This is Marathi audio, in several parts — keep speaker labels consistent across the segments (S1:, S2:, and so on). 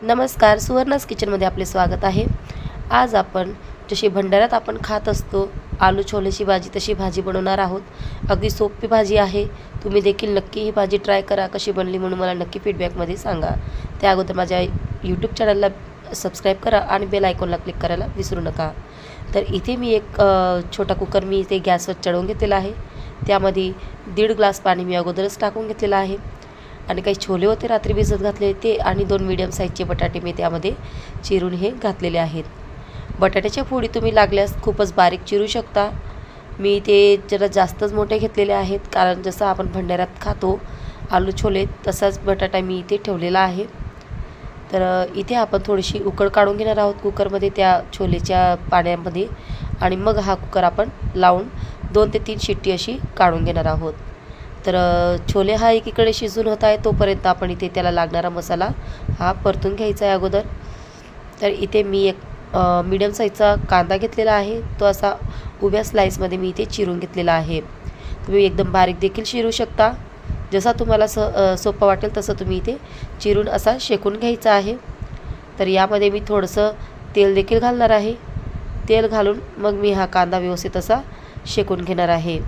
S1: नमस्कार, सुवर्णास किचनमध्ये आपले स्वागत आहे। आज आपण जशी भंडाऱ्यात आपण खात असतो आलू छोलेची भाजी तशी भाजी बनवणार आहोत। अगदी सोपी भाजी आहे। तुम्ही देखील नक्की ही भाजी ट्राय करा, कशी बनली म्हणून मला नक्की फीडबॅकमध्ये सांगा। त्या अगोदर माझ्या यूट्यूब चॅनलला सबस्क्राईब करा आणि बेल आयकॉनला क्लिक करायला विसरू नका। तर इथे मी एक छोटा कुकर मी इथे गॅसवर चढवून घेतलेला आहे। त्यामध्ये 1.5 ग्लास पाणी मी अगोदरच टाकून घेतलेलं आहे आणि काही छोले होते रात्री भिजत घातले ते आणि 2 मीडियम साईजचे बटाटे मी त्यामध्ये चिरून हे घातलेले आहेत। बटाट्याच्या फोडी तुम्ही लागल्यास खूपच बारीक चिरू शकता। मी ते जरा जास्तच मोठे घेतलेले आहेत, कारण जसं आपण भंडाऱ्यात खातो आलू छोले तसाच बटाटा मी इथे ठेवलेला आहे। तर इथे आपण थोडीशी उकळ काढून घेणार आहोत कुकरमध्ये त्या छोलेच्या पाण्यामध्ये आणि मग हा कुकर आपण लावून 2 ते 3 शिट्टी अशी काढून घेणार आहोत। तर छोले हा एकीकडे शिजून होत आहे तोपर्यंत आपण इथे त्याला लागणारा मसाला हा परतून घ्यायचा आहे अगोदर। तर इथे मी एक मीडियम साईजचा कांदा घेतलेला आहे, तो असा उभ्या स्लाइसमध्ये मी इथे चिरून घेतलेला आहे। तुम्ही एकदम बारीक देखील चिरू शकता, जसा तुम्हाला सोपं वाटेल तसं तुम्ही इथे चिरून असा शेकून घ्यायचा आहे। तर यामध्ये मी थोडंसं तेल देखील घालणार आहे। तेल घालून मग मी हा कांदा व्यवस्थित असा शेकून घेणार आहे।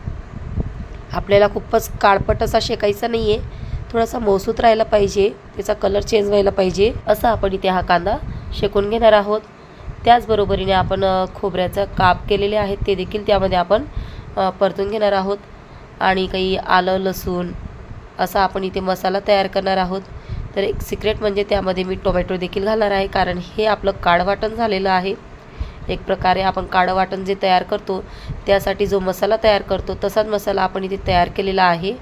S1: आपल्याला खूपच काळपट असा शेकायचा नाही आहे, थोडासा मऊसूत राहायला पाहिजे, त्याचा कलर चेंज व्हायला पाहिजे असं आपण इथे हा कांदा शेकून घेणार आहोत। त्याचबरोबरीने आपण खोबऱ्याचा काप केलेले आहेत ते देखील त्यामध्ये आपण परतून घेणार आहोत आणि काही आलं लसूण असा आपण इथे मसाला तयार करणार आहोत। तर एक सिक्रेट म्हणजे त्यामध्ये मी टोमॅटो देखील घालणार आहे, कारण हे आपलं काळं वाटण झालेलं आहे। एक प्रकारे आपण काळं वाटण जे तयार करतो त्यासाठी जो मसाला तयार करतो तसाच मसाला आपण इथे तयार केलेला आहे।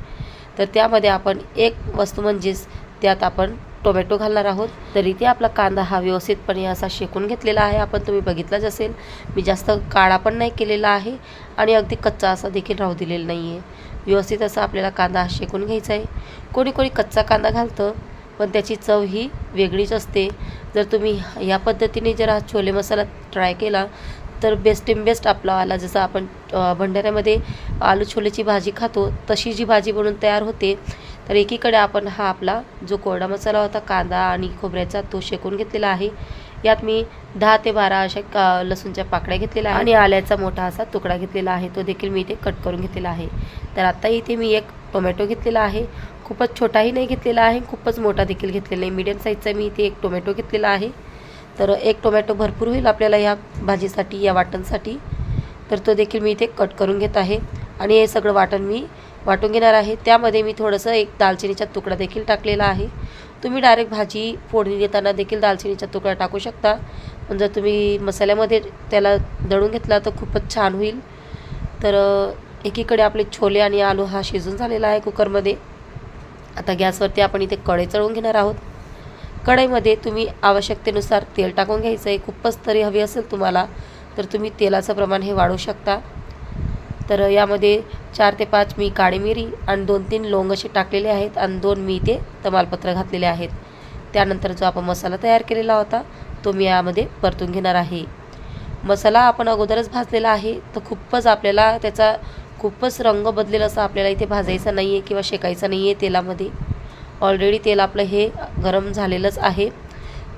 S1: तर त्यामध्ये आपण एक वस्तू म्हणजेच त्यात आपण टोमॅटो घालणार आहोत। तर इथे आपला कांदा हा व्यवस्थितपणे असा शेकून घेतलेला आहे, आपण तुम्ही बघितलाच असेल। मी जास्त काळा पण नाही केलेला आहे आणि अगदी कच्चा असा देखील राहू दिलेला नाही आहे। व्यवस्थित असा आपल्याला कांदा शेकून घ्यायचा आहे। कोणी कोणी कच्चा कांदा घालतं, पण त्याची चव ही वेगळीच असते। जर तुम्ही या पद्धतीने जर हा छोले मसाला ट्राय केला तर बेस्ट आपला आला, जसं आपण भंडाऱ्यामध्ये आलू छोलेची भाजी खातो तशी जी भाजी बनून तयार होते। तर एकीकडे आपण हा आपला जो कोरडा मसाला होता कांदा आणि खोबऱ्याचा तो शेकून घेतलेला आहे। यात मी 10 ते 12 अशा लसूणच्या पाकळ्या घेतलेल्या आहे आणि आल्याचा मोठा असा तुकडा घेतलेला आहे, तो देखील मी इथे कट करून घेतलेला आहे। तर आता इथे मी एक टोमॅटो घेतलेला आहे, खूपच छोटाही नाही घेतलेला आहे, खूपच मोठा देखील घेतलेला नाही, मीडियम साईजचा मी इथे एक टोमॅटो घेतलेला आहे। तर एक टोमॅटो भरपूर होईल आपल्याला या भाजीसाठी या वाटणसाठी। तर तो देखील मी इथे कट करून घेत आहे आणि हे सगळं वाटण मी वाटून घेणार आहे। त्यामध्ये मी थोडंसं एक दालचिनीचा तुकडा देखील टाकलेला आहे। तुम्ही डायरेक्ट भाजी फोडणी देताना देखील दालचिनीचा तुकडा टाकू शकता, पण जर तुम्ही मसाल्यामध्ये त्याला दळून घेतला तर खूपच छान होईल। तर एकीकडे आपले छोले आणि आलू हा शिजून झालेला आहे कुकरमध्ये। आता गॅसवरती आपण इथे कढई चढवून घेणार आहोत। कढईमध्ये तुम्ही आवश्यकतेनुसार तेल टाकून घ्यायचं आहे। खूपच तरी हवी असेल तुम्हाला तर तुम्ही तेलाचं प्रमाण हे वाढवू शकता। तर यामध्ये 4 ते 5 मी काळी मिरी आणि 2-3 लवंग असे टाकलेले आहेत आणि 2 मी इथे तमालपत्र घातलेले आहेत। त्यानंतर जो आपण मसाला तयार केलेला होता तो मी यामध्ये परतून घेणार आहे। मसाला आपण अगोदरच भाजलेला आहे, तर खूपच आपल्याला त्याचा खूपच रंग बदलेल असं आपल्याला इथे भाजायचा नाही आहे किंवा शेकायचा नाही आहे तेलामध्ये। ऑलरेडी तेल आपलं हे गरम झालेलंच आहे,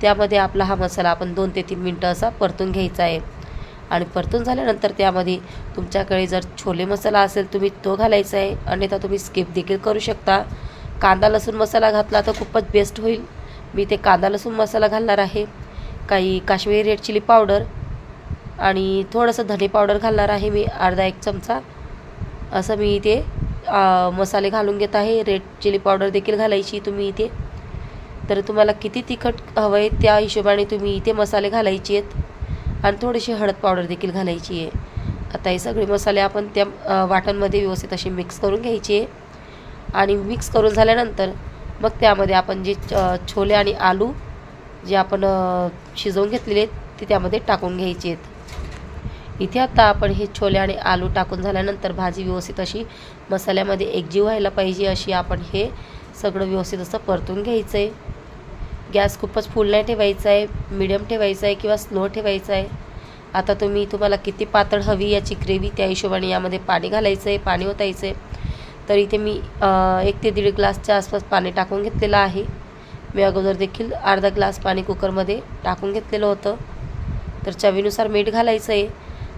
S1: त्यामध्ये आपला हा मसाला आपण 2 ते 3 मिनटं असा परतून घ्यायचा आहे। आणि परतून झाल्यानंतर त्यामध्ये तुमच्याकडे जर छोले मसाला असेल तुम्ही तो घालायचा आहे, अन्यथा तुम्ही स्किप देखील करू शकता। कांदा लसूण मसाला घातला तर खूपच बेस्ट होईल। मी ते कांदा लसूण मसाला घालणार आहे, काही काश्मीरी रेड चिली पावडर आणि थोडंसं धने पावडर घालणार आहे मी अर्धा 1 चमचा असं मी इथे मसाले घालून घेत आहे। रेड चिली पावडर देखील घालायची तुम्ही इथे। तर तुम्हाला किती तिखट हवं आहे त्या हिशोबाने तुम्ही इथे मसाले घालायचे आहेत आणि थोडीशी हळद पावडर देखील घालायची आहे। आता हे सगळे मसाले आपण त्या वाटणमध्ये व्यवस्थित असे मिक्स करून घ्यायचे आणि मिक्स करून झाल्यानंतर मग त्यामध्ये आपण जे छोले आणि आलू जे आपण शिजवून घेतलेले ते त्यामध्ये टाकून घ्यायचे आहेत। इथे आता आपण हे छोले आणि आलू टाकून झाल्यानंतर भाजी व्यवस्थित अशी मसाल्यामध्ये एकजीव व्हायला पाहिजे अशी आपण हे सगळं व्यवस्थित असं परतून घ्यायचं आहे। गॅस खूपच फुल नाही ठेवायचा आहे, मीडियम ठेवायचा आहे किंवा स्लो ठेवायचा आहे। आता तुम्हाला किती पातळ हवी याची ग्रेव्ही त्या हिशोबाने यामध्ये पाणी घालायचं आहे, पाणी ओतायचं आहे। तर इथे मी 1 ते 1.5 ग्लासच्या आसपास पाणी टाकून घेतलेलं आहे। मी अगोदर देखील अर्धा ग्लास पाणी कुकरमध्ये टाकून घेतलेलं होतं. तर चवीनुसार मीठ घालायचं आहे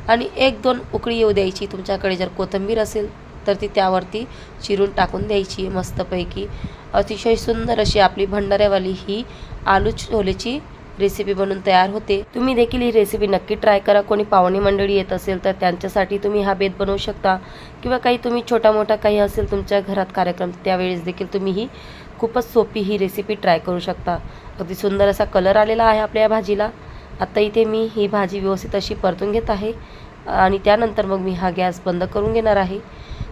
S1: आणि 1-2 उकळी येऊ द्यायची. तुमच्याकडे जर कोथिंबीर असेल तर ती त्यावरती चिरून टाकून द्यायची मस्तपैकी. अतिशय सुंदर अशी आपली भंडाऱ्यावाली ही आलू छोलेची रेसिपी बनून तयार होते. तुम्ही देखील ही रेसिपी नक्की ट्राय करा. कोणी पाहुणे मंडळी येत असेल तर त्यांच्यासाठी तुम्ही हा बेत बनवू शकता किंवा काही तुम्ही छोटा मोठा काही असेल तुमच्या घरात कार्यक्रम त्यावेळेस देखील तुम्ही ही खूपच सोपी ही रेसिपी ट्राय करू शकता. अगदी सुंदर असा कलर आलेला आहे आपल्या भाजीला. आता इथे मी ही भाजी व्यवस्थित अशी परतून घेत आहे आणि त्यानंतर मग मी हा गॅस बंद करून घेणार आहे.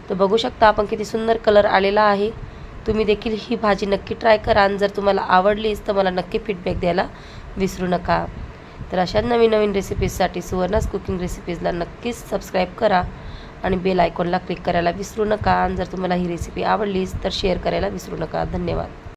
S1: तर बघू शकता आपण किती सुंदर कलर आलेला आहे. तुम्ही देखील ही भाजी नक्की ट्राय करा आणि जर तुम्हाला आवडलीच तर मला नक्की फीडबॅक द्यायला विसरू नका. तर अशा नवीन नवीन रेसिपीजसाठी सुवर्णास कुकिंग रेसिपीजला नक्कीच सबस्क्राईब करा आणि बेल आयकॉनला क्लिक करायला विसरू नका. आणि जर तुम्हाला ही रेसिपी आवडलीच तर शेअर करायला विसरू नका. धन्यवाद.